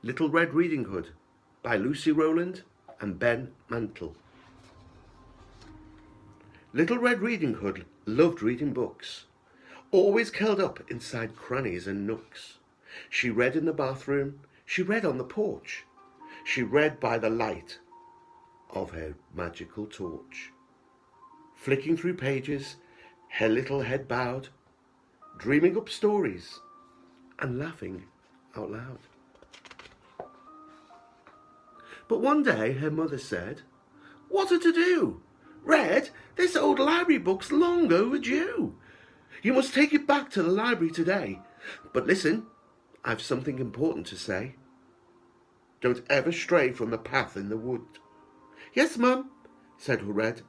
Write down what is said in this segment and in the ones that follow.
Little Red Riding Hood by Lucy Rowland and Ben Mantle. Little Red Riding Hood loved reading books, always curled up inside crannies and nooks. She read in the bathroom, she read on the porch, she read by the light of her magical torch. Flicking through pages, her little head bowed, dreaming up stories and laughing out loud. But one day her mother said, "What are to do? Red, this old library book's long overdue. You must take it back to the library today. But listen, I've something important to say. Don't ever stray from the path in the wood." "Yes, Mum," said Red,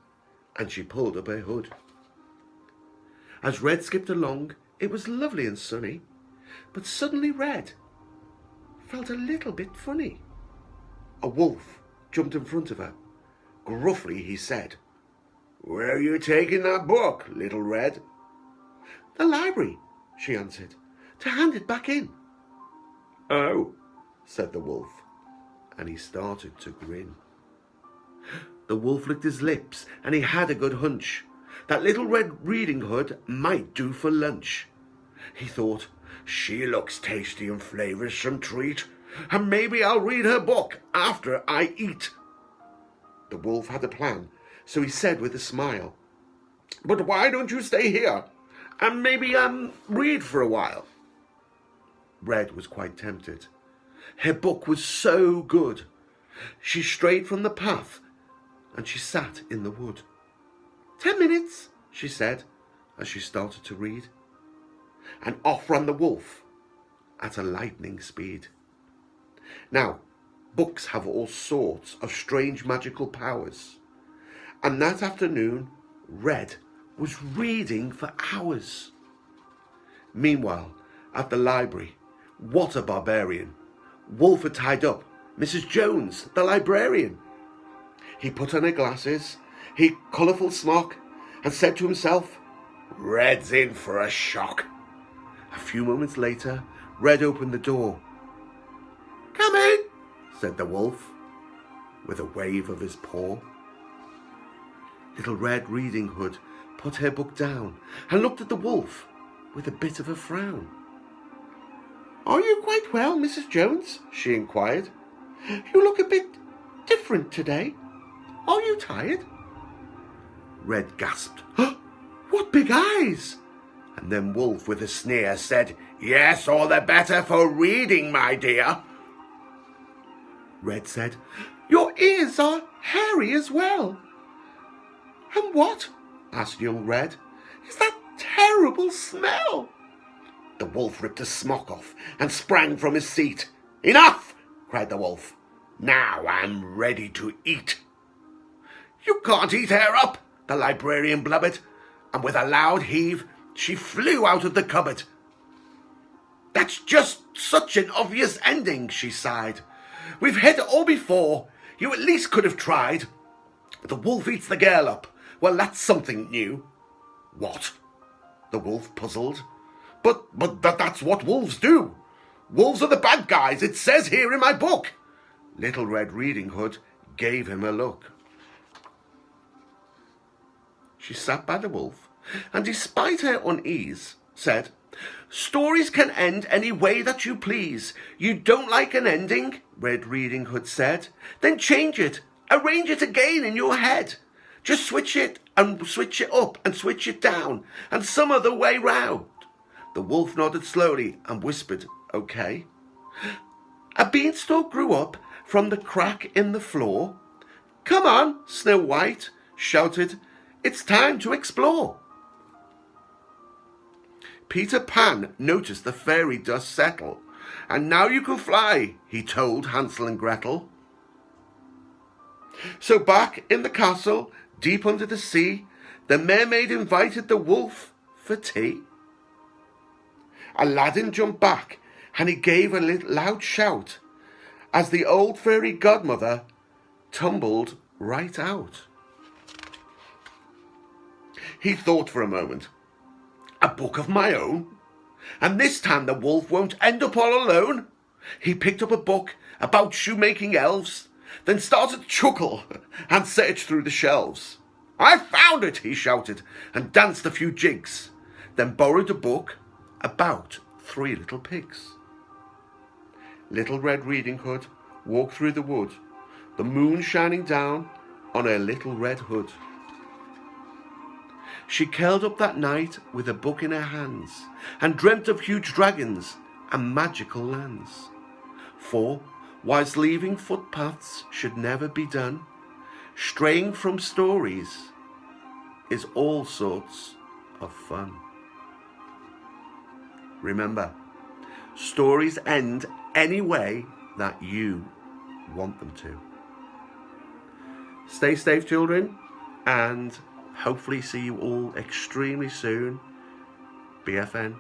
and she pulled up her hood. As Red skipped along, it was lovely and sunny, but suddenly Red felt a little bit funny. A wolf jumped in front of her. Gruffly he said, "Where are you taking that book, Little Red?" "The library," she answered, "to hand it back in." "Oh," said the wolf, and he started to grin. The wolf licked his lips, and he had a good hunch that Little Red Riding Hood might do for lunch. He thought, "She looks tasty and flavoursome treat, and maybe I'll read her book after I eat." The wolf had a plan, so he said with a smile, "But why don't you stay here and maybe read for a while?" Red was quite tempted. Her book was so good. She strayed from the path and she sat in the wood. "10 minutes," she said as she started to read. And off ran the wolf at a lightning speed. Now, books have all sorts of strange magical powers. And that afternoon, Red was reading for hours. Meanwhile, at the library, what a barbarian! Wolf had tied up Mrs. Jones, the librarian. He put on her glasses, his colourful smock, and said to himself, "Red's in for a shock." A few moments later, Red opened the door. "Come in," said the wolf, with a wave of his paw. Little Red Riding Hood put her book down and looked at the wolf with a bit of a frown. "Are you quite well, Mrs. Jones?" she inquired. "You look a bit different today. Are you tired?" Red gasped, "Oh, what big eyes!" And then Wolf, with a sneer, said, "Yes, all the better for reading, my dear." Red said, "Your ears are hairy as well." "And what," asked young Red, "is that terrible smell?" The wolf ripped his smock off and sprang from his seat. "Enough!" cried the wolf. "Now I'm ready to eat." "You can't eat her up," the librarian blubbered, and with a loud heave, she flew out of the cupboard. "That's just such an obvious ending," she sighed. "We've had it all before. You at least could have tried. The wolf eats the girl up. Well, that's something new." "What?" The wolf puzzled. But that's what wolves do. Wolves are the bad guys. It says here in my book." Little Red Riding Hood gave him a look. She sat by the wolf, and despite her unease, said, "Stories can end any way that you please. You don't like an ending?" Red Riding Hood said. "Then change it. Arrange it again in your head. Just switch it and switch it up and switch it down and some other way round." The wolf nodded slowly and whispered, "Okay." A beanstalk grew up from the crack in the floor. "Come on," Snow White shouted. "It's time to explore." Peter Pan noticed the fairy dust settle. "And now you can fly," he told Hansel and Gretel. So back in the castle, deep under the sea, the mermaid invited the wolf for tea. Aladdin jumped back, and he gave a loud shout as the old fairy godmother tumbled right out. He thought for a moment. "A book of my own? And this time the wolf won't end up all alone. He picked up a book about shoemaking elves, then started to chuckle and search through the shelves. "I found it," he shouted, and danced a few jigs, then borrowed a book about 3 little pigs. Little Red Riding Hood walked through the wood, the moon shining down on her little red hood. She curled up that night with a book in her hands, and dreamt of huge dragons and magical lands. For, whilst leaving footpaths should never be done, straying from stories is all sorts of fun. Remember, stories end any way that you want them to. Stay safe, children, and hopefully see you all extremely soon. BFN.